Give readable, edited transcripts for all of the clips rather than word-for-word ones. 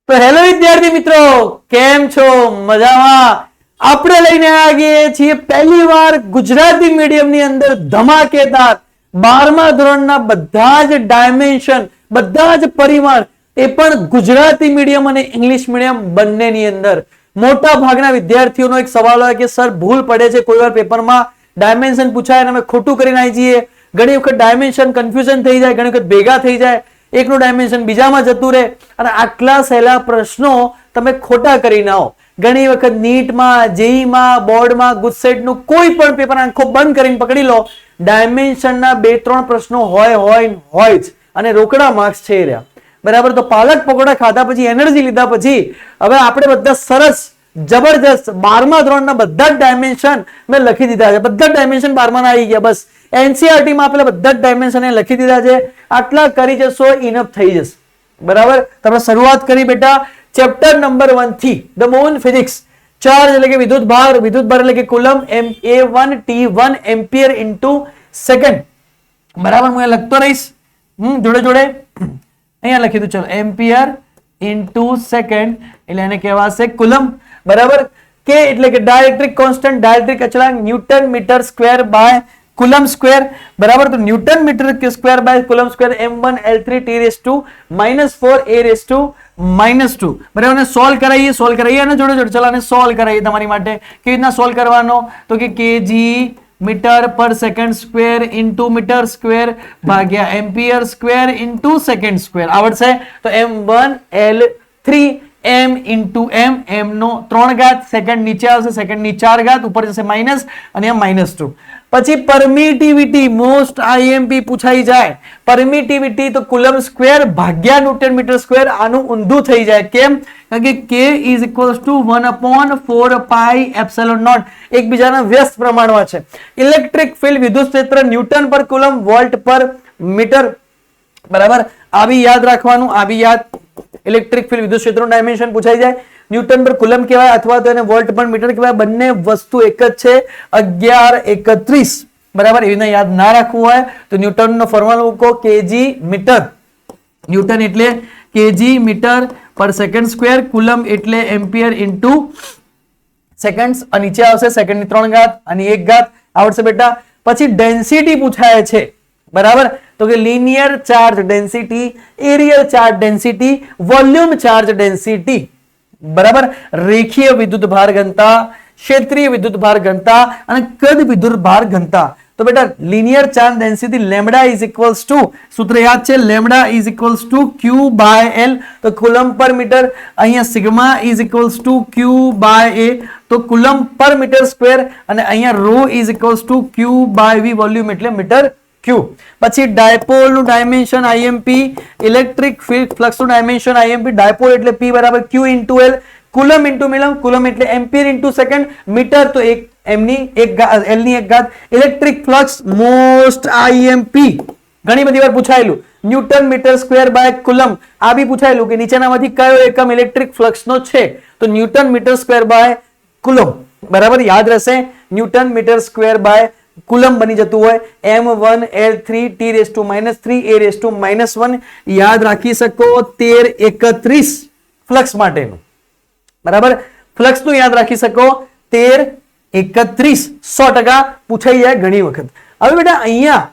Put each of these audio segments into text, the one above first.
તો હેલો વિદ્યાર્થી મિત્રો, કેમ છો? મજામાં? આપણે લઈને આવીએ છીએ પહેલી વાર ગુજરાતી મીડિયમની અંદર ધમાકેદાર 12મા ધોરણના બધા જ ડાયમેન્શન, બધા જ પરિમાણ, એ પણ ગુજરાતી મીડિયમ અને ઇંગ્લિશ મીડિયમ બંનેની અંદર. મોટા ભાગના વિદ્યાર્થીઓનો એક સવાલ હોય કે સર ભૂલ પડે છે, કોઈ વાર પેપરમાં ડાયમેન્શન પૂછાય અને અમે ખોટું કરીને આવી જઈએ. ઘણી વખત ડાયમેન્શન કન્ફ્યુઝન થઈ જાય, ઘણી વખત ભેગા થઈ જાય, એકનું ડાયમેન્શન બીજામાં જતું રહે અને આટલા સહેલા પ્રશ્નો તમે ખોટા કરી નાઓ. ઘણી વખત નીટમાં, જેઈમાં, બોર્ડમાં, ગુજસેટનું કોઈ પણ પેપર આંખો બંધ કરીને પકડી લો, ડાયમેન્શનના 2-3 પ્રશ્નો હોય જ અને રોકડા માર્ક્સ છે રહ્યા. બરાબર? તો પાલક પકોડા ખાધા પછી, એનર્જી લીધા પછી હવે આપણે બધા સરસ જબરજસ્ત 12મા ધોરણના બધા જ ડાયમેન્શન મેં લખી દીધા છે. બધા જ ડાયમેન્શન 12મા ના આવી ગયા. બસ એનસીઆરટી માં આપેલા બધા જ ડાયમેન્શન લખી દીધા છે. આટલા કરી જશો, ઇનફ થઈ જશે. બરાબર? તમે શરૂઆત કરી બેટા ચેપ્ટર નંબર 1 થી, ધ મૂન ફિઝિક્સ. ચાર્જ એટલે કે વિદ્યુત ભાર એટલે કે coulomb, A1 T1 ampere into second. બરાબર? હું અહીંયા લખતો રહીશ જોડે જોડે. અહીંયા લખી દઉં, ચલો, એમ્પિયર ઇન્ટુ સેકન્ડ એટલે એને કહેવાશે કુલમ. બરાબર? કે એટલે કે ડાયલેક્ટ્રિક કોન્સ્ટન્ટ, ડાયલેક્ટ્રિક અચળાંક, newton metre square by coulomb square. બરાબર? તો newton metre square by coulomb square m1 L3 t raised to -4 a raised to -2. બરાબર? ને સોલ્વ કરાવીએ અને જોડે જોડે ચાલો આને સોલ્વ કરાવીએ તમારી માટે. કેવી રીતના સોલ્વ કરવાનો? તો કે kg metre per second square into metre square ભાગ્યા ampere square into second square આવડશે. તો m1 L3 m into m નો 3 ઘાત, સેકન્ડ નીચે આવશે, સેકન્ડ ની 4 ઘાત, ઉપર જશે માઇનસ અને -2. પછી પરમિટિવિટી, મોસ્ટ આઈએમપી પૂછાઈ જાય. પરમિટિવિટી તો કુલમ સ્ક્વેર ભાગ્યા ન્યૂટન મીટર સ્ક્વેર, આનું ઊંધું થઈ જાય. કેમ? કારણ કે k is equals to 1/4 pi epsilon naught, એકબીજાના વ્યસ્ત પ્રમાણમાં છે. ઇલેક્ટ્રિક ફિલ્ડ, વિદ્યુત ક્ષેત્ર ન્યૂટન પર કુલમ, વોલ્ટ પર મીટર. બરાબર? આ બી યાદ રાખવાનું, આ બી યાદ. ઇલેક્ટ્રિક ફિલ્ડ, વિદ્યુત ક્ષેત્રનું ડાયમેન્શન પૂછાઈ જાય. ન્યૂટન પર કુલમ કહેવાય અથવા તો એને વોલ્ટ પર મીટર કહેવાય. બંને વસ્તુ એક જ છે, 1131. બરાબર? એવી યાદ ના રાખવું હોય તો ન્યૂટનનો ફોર્મ્યુલા મૂકો, કેજી મીટર. ન્યૂટન એટલે KG metre per second square, coulomb એટલે એમ્પિયર ઇન્ટુ સેકન્ડ્સ. નીચે આવશે સેકન્ડ ની 3 ઘાત અને 1 ઘાત. આવડશે બેટા? પછી ડેન્સિટી પૂછાય છે. બરાબર? તો કે linear charge density, areal charge density, volume charge density. બરાબર? રેખીય વિદ્યુત ભાર ઘનતા, ક્ષેત્રીય વિદ્યુત ભાર ઘનતા અને કદ વિદ્યુત ભાર ઘનતા. તો બેટા linear charge density lambda is equals to, સૂત્ર યાદ છે, lambda is equals to Q by L. તો કુલમ પર મીટર. અહીંયા sigma is equals to Q by A, તો કુલમ પર મીટર સ્ક્વેર. અને અહીંયા rho is equals to Q by V, volume એટલે metre cube. પછી dipole નું dimension IMP, electric field flux નું dimension IMP. Dipole એટલે P બરાબર Q into L, coulomb into મિલમ, coulomb એટલે એમ્પિયર ઇન્ટુ સેકન્ડ, મીટર તો એક m ની 1 ઘાત, L ની 1 ઘાત. ઇલેક્ટ્રિક ફ્લક્સ મોસ્ટ આઈએમપી, ઘણી બધી વાર પૂછાયેલું, newton metre square by coulomb. આ બી પૂછાયેલું કે નીચેનામાંથી કયો એકમ ઇલેક્ટ્રિક ફ્લક્સ નો છે, તો newton metre square by coulomb. બરાબર? યાદ રહેશે, newton metre square by coulomb બની જતું હોય. m1 L3 t raised to -3 a raised to -1. યાદ રાખી શકો 1331 ફ્લક્સ માટેનું. બરાબર? ફ્લક્સ નું યાદ રાખી શકો 1331, 100% પૂછાઈ જાય ઘણી વખત. હવે બેટા અહીંયા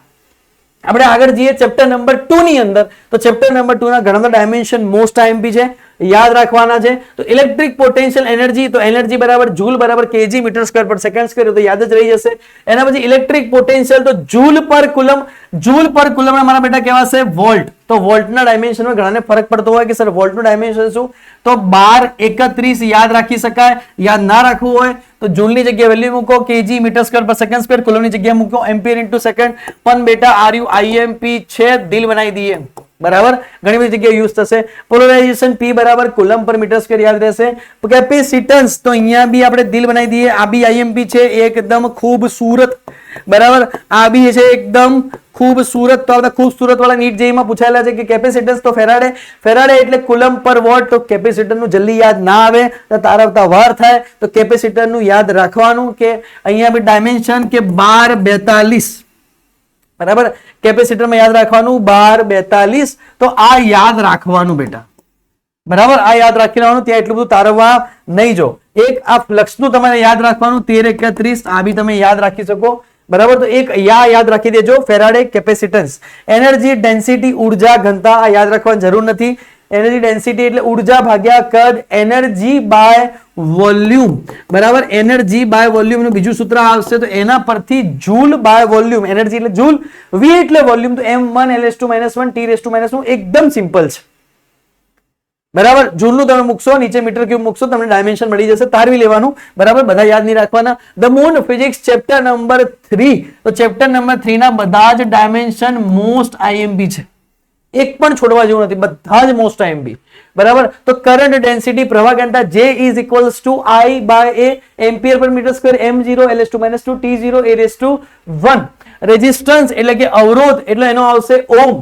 આપણે આગળ જઈએ ચેપ્ટર નંબર 2 ની અંદર. તો ચેપ્ટર નંબર 2 ના ઘણા બધા ડાયમેન્શન મોસ્ટ આઈએમપી છે, યાદ રાખવાના છે. તો ઇલેક્ટ્રિક પોટેન્શિયલ એનર્જી, તો એનર્જી બરાબર જૂલ બરાબર કેજી મીટર સ્ક્વેર પર સેકન્ડ સ્ક્વેર, તો યાદ જ રહી જશે. એના પછી ઇલેક્ટ્રિક પોટેન્શિયલ તો જૂલ પર કુલમ, જૂલ પર કુલમ મારા બેટા કહેવાશે વોલ્ટ. તો વોલ્ટના ડાયમેન્શનમાં ઘણાને ફરક પડતો હોય કે સર વોલ્ટનું ડાયમેન્શન શું? તો 1231 યાદ રાખી શકાય. યાદ ના રાખવું હોય તો જૂલની જગ્યાએ વેલ્યુ મૂકો, કેજી મીટર સ્ક્વેર પર સેકન્ડ સ્ક્વેર, કુલમની જગ્યાએ મૂકો એમ્પિયર ઇન્ટુ સેકન્ડ. પણ બેટા આર યુ આઈએમપી છે, દિલ બનાવી દઈએ. બરાબર? ઘણી બધી જગ્યાએ યુઝ થશે. પોલરાઇઝેશન P બરાબર કુલમ પર મીટર સ્ક્વેર યાદ રહેશે. કેપેસિટન્સ તો અહીંયા બી આપણે દિલ બનાવી દઈએ. આ બી આઈએમપી છે, એકદમ ખૂબસૂરત. બરાબર? આ બી છે એકદમ ખૂબસૂરત. તો આ ખૂબસૂરત વાળા નીટ જેઈમાં પૂછાયેલા છે કે કેપેસિટન્સ તો ફેરાડે, ફેરાડે એટલે કુલમ પર વોટ. તો કેપેસિટર નું જલ્દી યાદ ના આવે તો તારવતા વાર થાય. તો કેપેસિટર નું યાદ રાખવાનું કે અહીંયા બી ડાયમેન્શન કે 1242. બરાબર? કેપેસિટરમાં યાદ રાખવાનું 1242. તો આ યાદ રાખવાનું બેટા. બરાબર, આ યાદ રાખી લેવાનું, ત્યાં એટલું બધું તારવવા નહીં જો. એક આ ફ્લક્સનું તમારે યાદ રાખવાનું 13 આ બી તમે યાદ રાખી શકો. બરાબર, તો એક યાદ રાખી દેજો, ફેરાડે કેપેસિટન્સ. એનર્જી ડેન્સિટી ઉર્જા ઘનતા આ યાદ રાખવાની જરૂર નથી. એનર્જી ડેન્સિટી એટલે ઉર્જા ભાગ્યા કદ, એનર્જી બાય વોલ્યુમ. બરાબર, એનર્જી બાય વોલ્યુમ નું બીજું સૂત્ર આવશે તો એના પરથી જૂલ બાય વોલ્યુમ. એનર્જી એટલે જૂલ, વી એટલે વોલ્યુમ, તો m1 l/-1 t/-1 એકદમ સિમ્પલ છે. બરાબર, જૂલ નું તમે મૂકશો, નીચે મીટર ક્યુબ મૂકશો, તમને ડાયમેન્શન મળી જશે, તારવી લેવાનું. બરાબર, બધા યાદ નહીં રાખવાના. The moon physics chapter number 3. તો ચેપ્ટર નંબર 3 ના બધા જ ડાયમેન્શન મોસ્ટ આઈએમપી છે, એક પણ છોડવા જેવું નથી, બધા જ મોસ્ટ આઈએમપી. બરાબર, તો કરંટ ડેન્સિટી પ્રવાહ ઘનતા J is equals to I by A ampere per metre square m0 l/-2 t0 a/1. Resistance એટલે કે અવરોધ એટલે એનો આવશે ઓમ,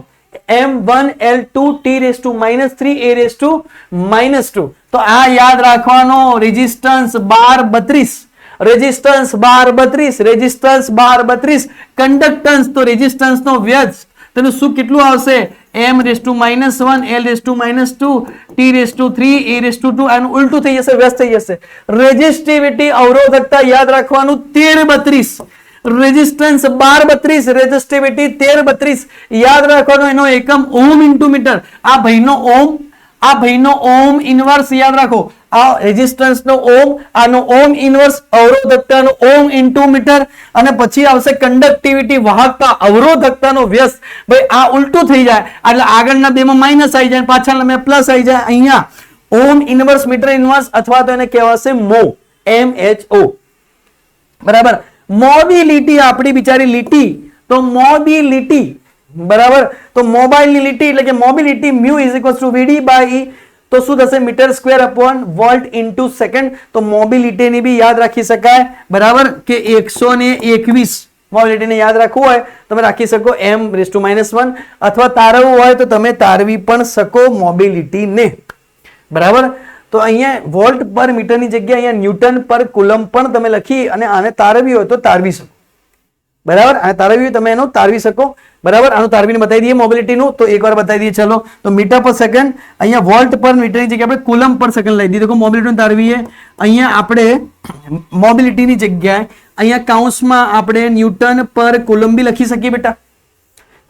m1 l2 t/-3 a/-2. તો આ યાદ રાખવાનો. Resistance 1232, resistance 1232, resistance 1232. કન્ડક્ટન્સ તો રેઝિસ્ટન્સ નો વ્યસ્ત તેનું શું કેટલું આવશે, m⁻⁻1 l/-2 t/3 a/2. આનું ઉલટું થઈ જશે, વ્યસ્ત થઈ જશે. રેઝિસ્ટિવિટી અવરોધકતા યાદ રાખવાનું 1332, રેઝિસ્ટન્સ 1232, રેઝિસ્ટિવિટી 1332 યાદ રાખવાનો. એનો એકમ ઓમ ઇન્ટુ મીટર. આ ભાઈનો ઓમ, આ ભાઈનો ઓમ ઇનવર્સ યાદ રાખો. આ રેઝિસ્ટન્સ નો ઓમ, આનો ઓમ ઇનવર્સ, અવરોધકતાનો ઓમ ઇન્ટુ મીટર, અને પછી આવશે કન્ડક્ટિવિટી વાહકતા અવરોધકતાનો વ્યસ્ત. ભાઈ આ ઉલટું થઈ જાય એટલે આગળના બેમાં માઇનસ આવી જાય, પાછળના બે પ્લસ આવી જાય. અહીંયા ઓમ ઇનવર્સ મીટર ઇનવર્સ અથવા તો એને કહેવાશે મો, MHO. બરાબર, મોબિલિટી આપણી બિચારી લીટી, તો મોબિલિટી. બરાબર, તો મોબાઈલની લીટી એટલે કે mobility mu is equals to VD by E. તો શું થશે, metre square upon volt into second. તો મોબિલિટીની બી યાદ રાખી શકાય. બરાબર, કે 121 મોબિલિટીને યાદ રાખવું હોય તમે રાખી શકો m⁻⁻1, અથવા તારવવું હોય તો તમે તારવી પણ શકો મોબિલિટીને. બરાબર, તો અહીંયા વોલ્ટ પર મીટરની જગ્યાએ અહીંયા ન્યૂટન પર કુલમ પણ તમે લખી અને આને તારવી હોય તો તારવી શકો. બરાબર, આ તારવી હોય તમે એનો તારવી શકો. બરાબર, આનું તારવીને બતાવી દઈએ મોબિલિટીનું, તો એકવાર બતાવી દઈએ. ચલો, તો મીટર પર સેકન્ડ, અહીંયા વોલ્ટ પર મીટરની જગ્યાએ આપણે કુલમ પર સેકન્ડ લઈ દીધું. મોબિલિટીનું તારવીએ અહીંયા આપણે મોબિલિટીની જગ્યાએ અહીંયા કાઉન્સમાં આપણે ન્યૂટન પર કુલમ બી લખી શકીએ બેટા,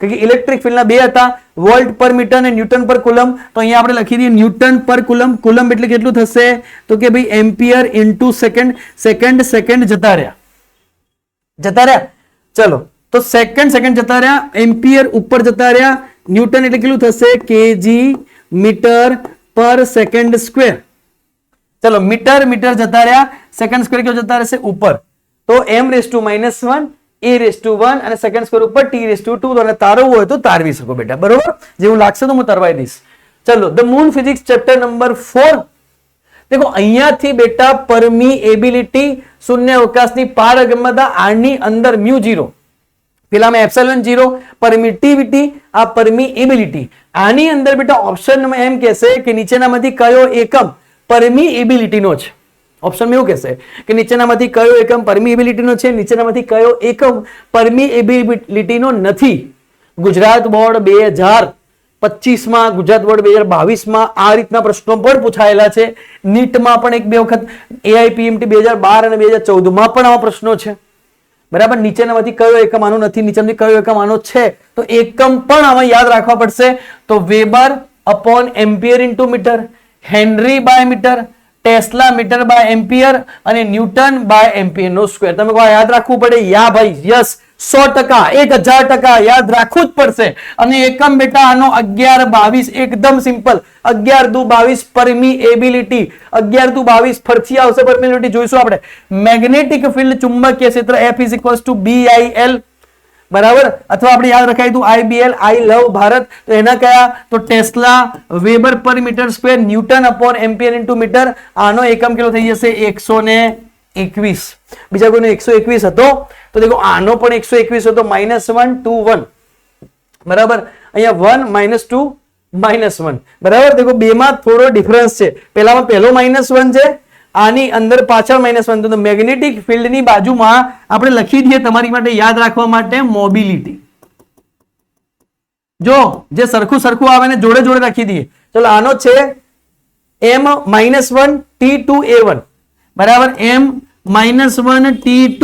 કારણ કે ઇલેક્ટ્રિક ફિલ્ડના બે હતા, વોલ્ટ પર મીટર અને ન્યૂટન પર કુલમ. તો અહીંયા આપણે લખી દઈએ ન્યૂટન પર કુલમ. કુલમ એટલે કેટલું થશે, તો કે ભાઈ એમ્પિયર ઇન્ટુ સેકન્ડ. સેકન્ડ જતા રહ્યા. ચલો, તો સેકન્ડ જતા રહ્યા, એમ્પિયર ઉપર જતા રહ્યા. ન્યૂટન એટલે કેટલું થશે, KG metre per second square. ચલો, મીટર જતા રહ્યા, સેકન્ડ સ્ક્વેર કેવો જતા રહેશે ઉપર. તો m⁻⁻1 a/1 અને સેકન્ડ સ્ક્વેર ઉપર t/2. તો અને તારવવું હોય તો તારવી શકો બેટા. બરોબર, જેવું લાગશે તો હું તારવાઈ દઈશ. ચલો, the moon physics chapter number 4. देखो અહીંયાથી બેટા પરમિએબિલિટી શૂન્ય અવકાશની પારગમ્યતા આની અંદર μ0, પેલામાં એપ્સિલોન 0, પરમિટિવિટી આ પરમિએબિલિટી. આની અંદર બેટા ઓપ્શનમાં એમ કહેશે કે નીચેનામાંથી કયો એકમ પરમિએબિલિટીનો છે. ઓપ્શન માં એવું કહેશે કે નીચેનામાંથી કયો એકમ પરમિએબિલિટીનો છે, નીચેનામાંથી કયો એકમ પરમિએબિલિટીનો નથી. ગુજરાત બોર્ડ 2025 માં, ગુજરાત બોર્ડ 2022 માં આ રીતના પ્રશ્નો પણ પૂછાયેલા છે. નીટમાં પણ એક બે વખત, AIPMT 2012 અને 2014 માં પણ આવા પ્રશ્નો છે. બરાબર, નીચેનામાંથી કયો એકમ આનો નથી, નીચેનામાંથી કયો એકમ આનો છે, તો એકમ પણ આમાં યાદ રાખવા પડશે. તો weber upon ampere into metre, henry by metre, tesla metre by ampere અને ન્યૂટન બાય એમ્પિયર નો સ્ક્વેર. તમે કહો યાદ રાખવું પડે? યા ભાઈ, યસ, 100%, 1000% યાદ રાખવું જ પડશે. અને એકમ બેટા આનો 11-22, એકદમ સિમ્પલ. 11×2 = 22 પરમિએબિલિટી. 11×2 = 22 ફરથી આવશે પરમિએબિલિટી, જોઈશું આપણે. મેગ્નેટિક ફિલ્ડ ચુંબકીય ક્ષેત્ર F = BIL. બરાબર, અથવા આપણે યાદ રખાય તો IBL, આઈ લવ ભારત. તો એના કયા, તો tesla, weber per metre square, newton upon ampere into metre. આનો એકમ કેટલો થઈ જશે? 121. બીજા કોઈનો 121 હતો તો દેખો આનો પણ 121 હતો, -1 2 1. બરાબર, અહીંયા 1 -2 -1. બરાબર, દેખો બેમાં થોડો ડિફરન્સ છે. પહેલામાં પહેલો -1 છે, આની અંદર પાછળ -1. તો મેગ્નેટિક ફિલ્ડની બાજુમાં આપણે લખી દઈએ તમારી માટે યાદ રાખવા માટે મોબિલિટી. જો જે સરખું આવે ને જોડે જોડે રાખી દઈએ. ચલો, આનો છે m-1 T2 A1 બરાબર m-1 T2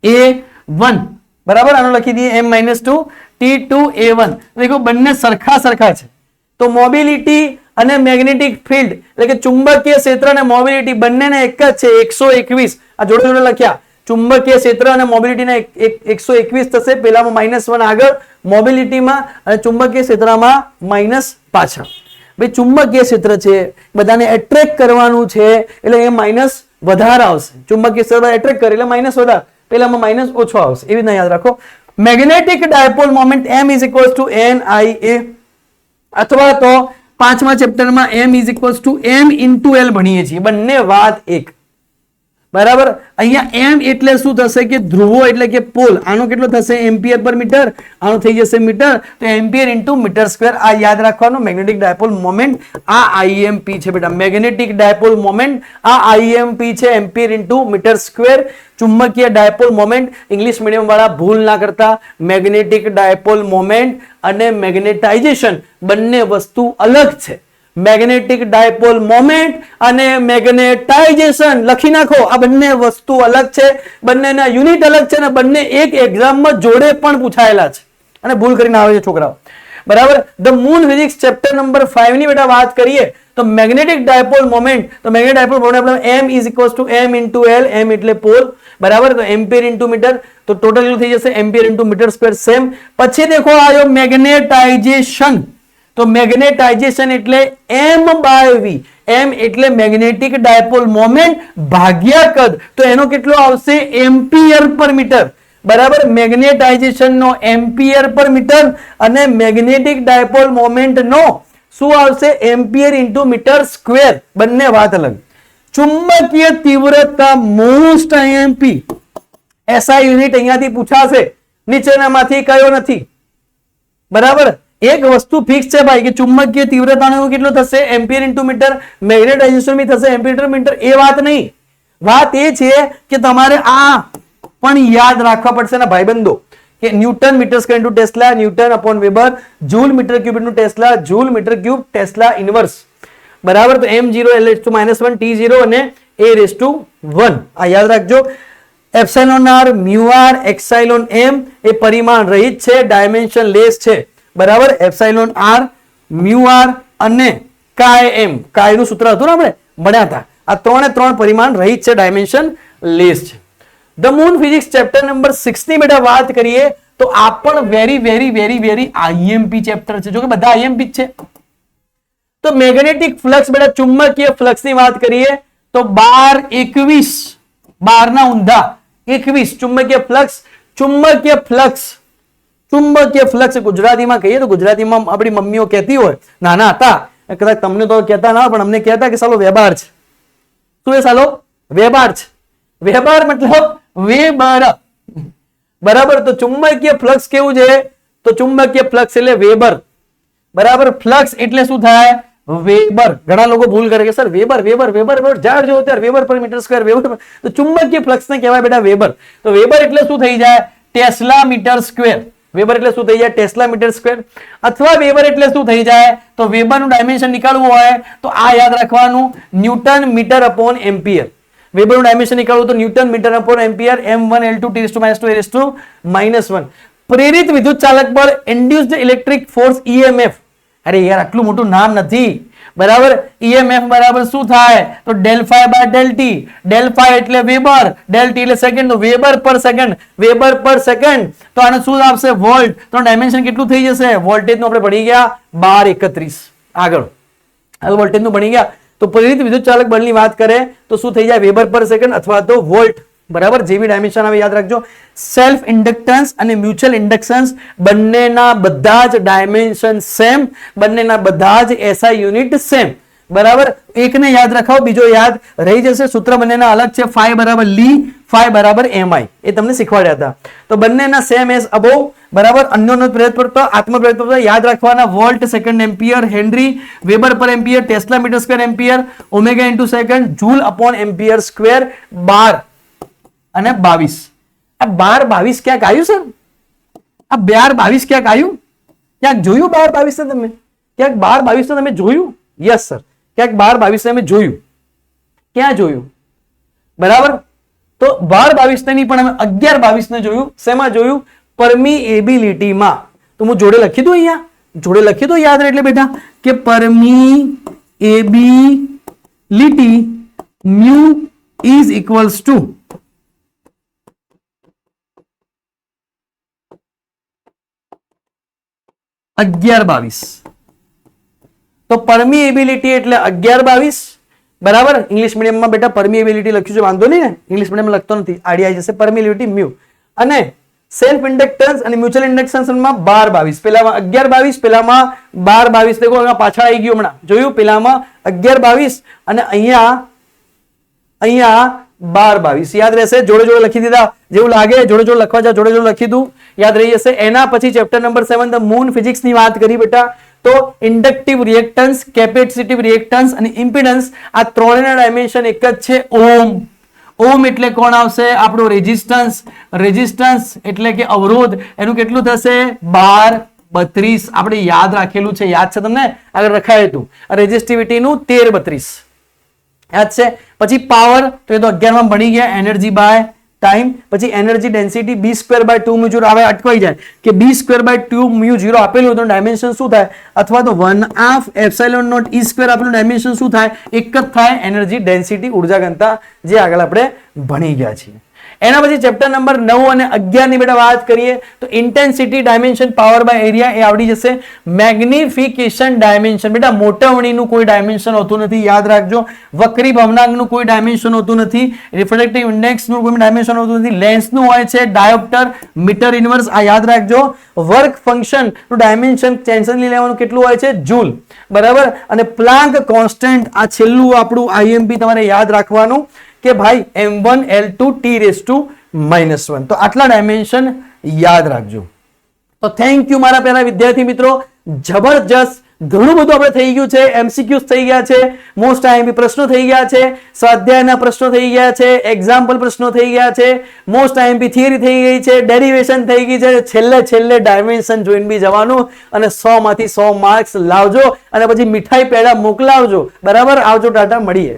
A1 બરાબર આનો લખી દઈએ m-2 T2 A1 દેખો બંને સરખા છે તો મોબિલિટી અને મેગ્નેટિક ફિલ્ડ એટલે કે ચુંબકીય ક્ષેત્ર અને મોબિલિટી બંનેને એક જ છે 121 આ જોડે જોડે લખ્યા ચુંબકીય ક્ષેત્ર અને મોબિલિટીના 121 થશે પેલામાં -1 આગળ મોબિલિટીમાં અને ચુંબકીય ક્ષેત્રમાં માઇનસ પાછળ ભાઈ ચુંબકીય ક્ષેત્ર છે બધાને એટ્રેક્ટ કરવાનું છે એટલે એ માઇનસ વધારે આવશે ચુંબકીય ક્ષેત્ર એટ્રેક્ટ કરે એટલે માઇનસ વધારે પેલામાં માઇનસ ઓછો આવશે એવી રીતના યાદ રાખો magnetic dipole moment m NIA અથવા તો પાંચમા ચેપ્ટરમાં m m × l ભણીએ છીએ બંને વાત એક બરાબર અહીંયા m એટલે શું થશે કે ધ્રુવો એટલે કે પોલ આનો કેટલો થશે એમ્પિયર પર મીટર આનો થઈ જશે મીટર તો એમ્પિયર * મીટર સ્ક્વેર આ યાદ રાખવાનું મેગ્નેટિક ડાયપોલ મોમેન્ટ આ IMP છે બેટા મેગ્નેટિક ડાયપોલ મોમેન્ટ આ IMP છે એમ્પિયર * મીટર સ્ક્વેર ચુંબકીય ડાયપોલ મોમેન્ટ ઇંગ્લિશ મીડિયમ વાળા ભૂલ ના કરતા મેગ્નેટિક ડાયપોલ મોમેન્ટ અને મેગ્નેટાઇઝેશન બંને વસ્તુ અલગ છે મેગ્નેટિક ડાયપોલ મોમેન્ટ અને મેગ્નેટાઇઝેશન લખી નાખો આ બંને વસ્તુ અલગ છે બંનેના યુનિટ અલગ છે અને બંને એક એક્ઝામમાં જોડે પણ પૂછાયેલા છે અને ભૂલ કરીને આવે છે છોકરાઓ બરાબર the moon physics chapter number 5 ની બેટા વાત કરીએ તો મેગ્નેટિક ડાયપોલ મોમેન્ટ તો magnetic dipole moment m m * l m એટલે પોલ બરાબર તો એમ્પિયર * મીટર તો ટોટલ કેટલું થઈ જશે એમ્પિયર * મીટર સ્ક્વેર સેમ પછી દેખો આયો મેગ્નેટાઇઝેશન તો મેગ્નેટાઇઝેશન એટલે m/v m એટલે મેગ્નેટિક ડાયપોલ મોમેન્ટ ભાગ્યા કદ તો એનો કેટલો આવશે એમ્પિયર પર મીટર બરાબર મેગ્નેટાઇઝેશન નો એમ્પિયર પર મીટર અને મેગ્નેટિક ડાયપોલ મોમેન્ટ નો શું આવશે એમ્પિયર * મીટર સ્ક્વેર બંને વાત અલગ ચુંબકીય તીવ્રતા મોસ્ટ IMP SI યુનિટ અહીંયાથી પૂછાશે નીચેનામાંથી કયો નથી બરાબર એક વસ્તુ ફિક્સ છે ભાઈ કે ચુંબકીય તીવ્રતાનો કેટલો થશે એમ્પિયર * મીટર મેગ્નેટાઇઝેશન બી થશે એમ્પિયર * મીટર એ વાત નહીં વાત એ છે કે તમારે આ પણ યાદ રાખવા પડશે ને ભાઈબંધો કે newton metre square * tesla newton / weber joule metre cube * tesla joule metre cube tesla inverse બરાબર તો m0 l⁻⁻1 t0 અને a⁻1 આ યાદ રાખજો epsilon r mu r epsilon m એ પરિમાણ રહિત છે ડાયમેન્શન લેસ છે બરાબર એપ્સિલોન r મ્યુ r અને કાય m કાય નું સૂત્ર હતું ને આપણે ભણ્યા હતા આ ત્રણે ત્રણ પરિમાણ રહિત છે ડાયમેન્શન લેસ છે the moon physics chapter number 6 ની બેટા વાત કરીએ તો આ પણ વેરી IMP ચેપ્ટર છે જો કે બધા IMP છે તો મેગ્નેટિક ફ્લક્સ બેટા ચુંબકીય ફ્લક્સ ની વાત કરીએ તો 12 ના ઊંધા 21 ચુંબકીય ફ્લક્સ ગુજરાતીમાં કહીએ તો ગુજરાતીમાં આપણી મમ્મીઓ કહેતી હોય નાના હતા કદાચ તમને તો કહેતા ના પણ અમને કહેતા કે સાલો વેબાર છે શું એ સાલો વેબાર છે વેબાર મતલબ વેબર બરાબર તો ચુંબકીય ફ્લક્સ કેવું છે તો ચુંબકીય ફ્લક્સ એટલે વેબર બરાબર ફ્લક્સ એટલે શું થાય વેબર ઘણા લોકો ભૂલ કરે કે સર વેબર જાણ જો ત્યારે weber per metre square weber તો ચુંબકીય ફ્લક્સ ને કહેવાય બેટા વેબર તો વેબર એટલે શું થઈ જાય ટેસ્લા મીટર સ્ક્વેર વેબર એટલે શું થઈ જાય ટેસ્લા મીટર સ્ક્વેર અથવા વેબર એટલે શું થઈ જાય તો વેબર નું ડાયમેન્શન નીકાળવું હોય તો આ યાદ રાખવાનું ન્યૂટન મીટર / એમ્પિયર વેબર નું ડાયમેન્શન નીકાળવું તો newton metre / ampere m1 l2 t⁻² a⁻1 પ્રેરિત વિદ્યુત ચાલક પર ઇન્ડ્યુસ્ડ ઇલેક્ટ્રિક ફોર્સ EMF અરે યાર આટલું મોટું નામ નથી બરાબર EMF બરાબર શું થાય તો del phi by del t del phi એટલે વેબર del t એટલે સેકન્ડ તો વેબર પર સેકન્ડ તો આને શું આવશે વોલ્ટ તો ડાયમેન્શન કેટલું થઈ જશે વોલ્ટેજ નું આપણે ભણી ગયા 1231 આગળ હાલ વોલ્ટેજ નું ભણી ગયા તો પ્રેરિત વિદ્યુત ચાલક બળની વાત કરે તો શું થઈ જાય વેબર પર સેકન્ડ અથવા તો વોલ્ટ બરાબર જેવી ડાયમેન્શન આવે યાદ રાખજો સેલ્ફ ઇન્ડક્ટન્સ અને મ્યુચ્યુઅલ ઇન્ડક્ટન્સ બંનેના બધા જ ડાયમેન્શન સેમ બંનેના બધા જ SI યુનિટ સેમ બરાબર એકને યાદ રખાવો બીજો યાદ રહી જશે સૂત્ર બંનેના અલગ છે phi બરાબર લી phi બરાબર mi એ તમને શીખવાડ્યા હતા તો બંનેના સેમ એસ અબોવ બરાબર અન્યોનો પ્રત્યય આત્મ પ્રત્યય યાદ રાખવાના volt second ampere henry weber per ampere tesla metre square ampere omega * second joule / ampere square 12 અને 22 આ 12 22 ક્યાંક આવ્યું સર આ 12 22 ક્યાંક આવ્યું ક્યાંક જોયું 12 22 ને તમે ક્યાંક 12 22 ને તમે જોયું યસ સર ક્યાંક 12 22 અમે જોયું, ક્યાં જોયું? બરાબર, તો 12 22 ની પણ અમે 11 22 ને જોયું. શેમાં જોયું? પરમીએબિલિટીમાં. તો હું જોડે લખી દઉં, અહીંયા જોડે લખી દો, યાદ રહે એટલે બેટા કે પરમીએબિલિટી મ્યુ ઇઝ ઇક્વલ્સ ટુ અગિયાર 22. તો પરમીએબિલિટી એટલે 11 22. બરાબર, ઇંગ્લિશ મીડિયમમાં બેટા પરમીએબિલિટી લખ્યું છે, વાંધો નહીં ને, ઇંગ્લિશ મીડિયમ લખતો નથી, આઈડિયા આવી જશે. પરમીએબિલિટી મ્યુ અને સેલ્ફ ઇન્ડક્ટન્સ અને મ્યુચ્યુઅલ ઇન્ડક્ટન્સમાં 12 22, પેલામાં 11 22, પેલામાં 12 22. દેખો પાછળ આવી ગયું, હમણાં જોયું, પેલામાં 11 22 અને અહીંયા 12 22. યાદ રહેશે, જોડે જોડે લખી દીધા, જેવું લાગે જોડે જોડે લખવા જાવ, જોડે જોડે લખી દઉં, યાદ રહી જશે. એના પછી chapter number 7 the moon physics ની વાત કરી બેટા. તો ઇન્ડક્ટિવ રિએક્ટન્સ, કેપેસિટિવ રિએક્ટન્સ અને ઇમ્પિડન્સ, આ ત્રણેયના ડાયમેન્શન એક જ છે, ઓમ. ઓમ એટલે કોણ આવશે? આપણો રેઝિસ્ટન્સ. રેઝિસ્ટન્સ એટલે કે અવરોધ, એનું કેટલું થશે? 12 32. આપણે યાદ રાખેલું છે, યાદ છે તમને, આગળ રખાયું હતું. રેઝિસ્ટિવિટીનું 13 32 યાદ છે. પછી પાવર, તો એ તો 11 માં ભણી ગયા, એનર્જી બાય ટાઈમ. પછી એનર્જી ડેન્સિટી b²/2 મ્યુ 0. હવે અટકાઈ જાય કે b²/2 મ્યુ 0 આપેલું હોય તો ડાયમેન્શન શું થાય? અથવા તો 1/2 એપ્સિલોન નોટ e² આપેલું ડાયમેન્શન શું થાય? એક જ થાય, એનર્જી ડેન્સિટી, ઉર્જા ઘનતા, જે આગળ આપણે ભણી ગયા છીએ. એના પછી ચેપ્ટર નંબર 9 અને 11 ની બેટા વાત કરીએ તો intensity, dimension, power by area એ આવડી જશે. મેગ્નિફિકેશન ડાયમેન્શન, બેટા મોટવણીનું કોઈ ડાયમેન્શન હોતું નથી, યાદ રાખજો. વક્રી ભવનાંકનું કોઈ ડાયમેન્શન હોતું નથી. રિફ્રેક્ટિવ ઇન્ડેક્સનું કોઈ ડાયમેન્શન હોતું નથી. લેન્સનું હોય છે ડાયોપ્ટર, મીટર ઇન્વર્સ, આ યાદ રાખજો. વર્ક ફંક્શન નું ડાયમેન્શન ટેન્શનલી લેવાનું કેટલું હોય છે? જૂલ. બરાબર, અને પ્લાન્ક કોન્સ્ટન્ટ, આ છેલ્લું આપણું આઈએમપી તમારે યાદ રાખવાનું કે ભાઈ m1 L2 T⁻⁻1. તો આટલા ડાયમેન્શન યાદ રાખજો. તો થેન્ક યુ મારા પહેલા વિદ્યાર્થી મિત્રો, જબરજસ્ત ઘણું બધું આપણે થઈ ગયું છે. એમસીક્યુઝ થઈ ગયા છે, મોસ્ટ આઈએમપી પ્રશ્નો થઈ ગયા છે, સ્વાધ્યાયના પ્રશ્નો થઈ ગયા છે, એક્ઝામ્પલ પ્રશ્નો થઈ ગયા છે, મોસ્ટ આઈએમપી થિયરી થઈ ગઈ છે, ડેરિવેશન થઈ ગઈ છે. છેલ્લે ડાયમેન્શન જોઈને બી જવાનું અને 100 માંથી 100 માર્ક્સ લાવજો અને પછી મીઠાઈ પેડા મોકલાવજો. બરાબર, આવજો, ટાટા, મળીએ.